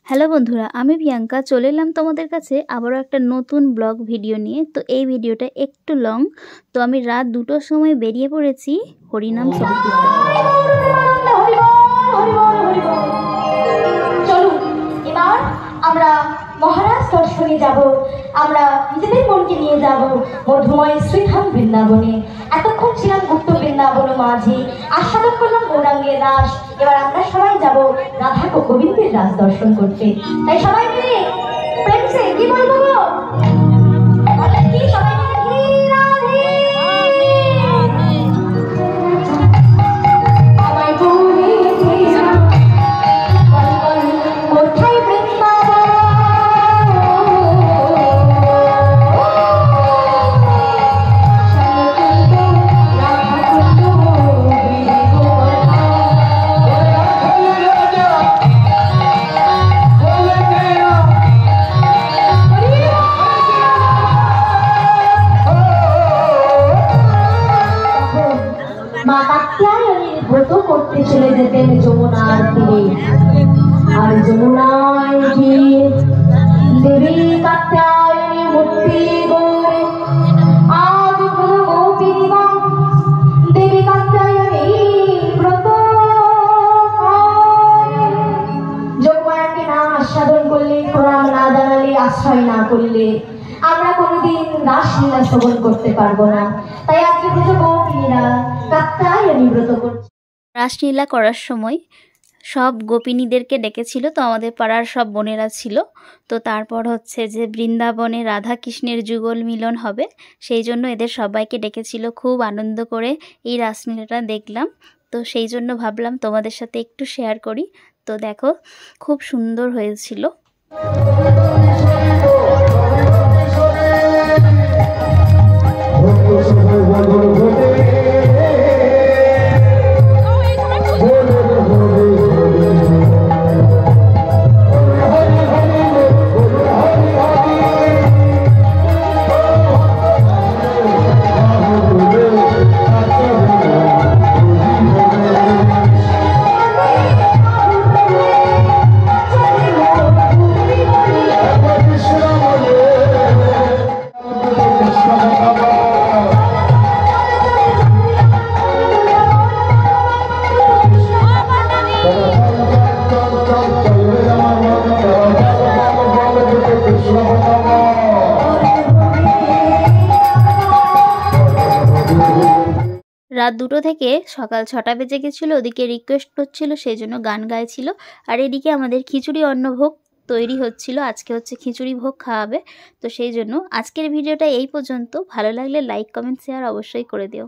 Hello বন্ধুরা, আমি প্রিয়াঙ্কা চলে এলাম তোমাদের কাছে আবারও একটা নতুন ব্লগ ভিডিও নিয়ে। তো এই ভিডিওটা একটু লং। তো আমি রাত 2টোর সময় বেরিয়ে পড়েছি হরিনাম সংকীর্তন। এবার আমরা মহারাজ দর্শনে যাব, আমরা নিজেদের মনকে নিয়ে যাব মধুময় শ্রীধাম বৃন্দাবনে। এতক্ষণ ছিলাম গুপ্ত বৃন্দাবন মাঝে, আস্বাদন করলাম গৌরাঙ্গের রাস। এবার আমরা সবাই যাব রাধা গোবিন্দের রাস দর্শন করতে। তাই সবাই মিলে প্রেমসে কি বলবো গো? কি সবাই মিলে রাধে আমায় বলে কোথায় বৃন্দাবন, মা কাত্যায়নীর ব্রত করতে চলে যেতেন যমুনার তীরে। আর যমুনায় গিয়ে দেবী কাত্যায়নী মূর্তি গড়ে আজ গোপিনীমা দেবী কাত্যায়নী ব্রত যোগমায়াকে না আস্বাদন করলে, প্রণাম না জানালে, আশ্রয় না করলে আমরা কোনোদিন রাসলীলা শ্রবণ করতে পারবো না। তাই আজকে বুঝে গোপিনীরা কাত্যায়নী ব্রত করছে। রাসলীলা করার সময় সব গোপিনীদেরকে ডেকেছিল, তো আমাদের পাড়ার সব বোনেরা ছিল। তো তারপর হচ্ছে যে বৃন্দাবনে রাধা কৃষ্ণের যুগল মিলন হবে, সেই জন্য এদের সবাইকে ডেকেছিল। খুব আনন্দ করে এই রাসলীলাটা দেখলাম, তো সেই জন্য ভাবলাম তোমাদের সাথে একটু শেয়ার করি। তো দেখো, খুব সুন্দর হয়েছিল। রাত 2টো থেকে সকাল 6টা বেজে গেছিলো। ওদিকে রিকোয়েস্ট করছিল, সেই জন্য গান গাইছিল। আর এদিকে আমাদের খিচুড়ি অন্নভোগ তৈরি হচ্ছিল। আজকে হচ্ছে খিচুড়ি ভোগ খাওয়াবে। তো সেই জন্য আজকের ভিডিওটা এই পর্যন্ত। ভালো লাগলে লাইক, কমেন্ট, শেয়ার অবশ্যই করে দিও।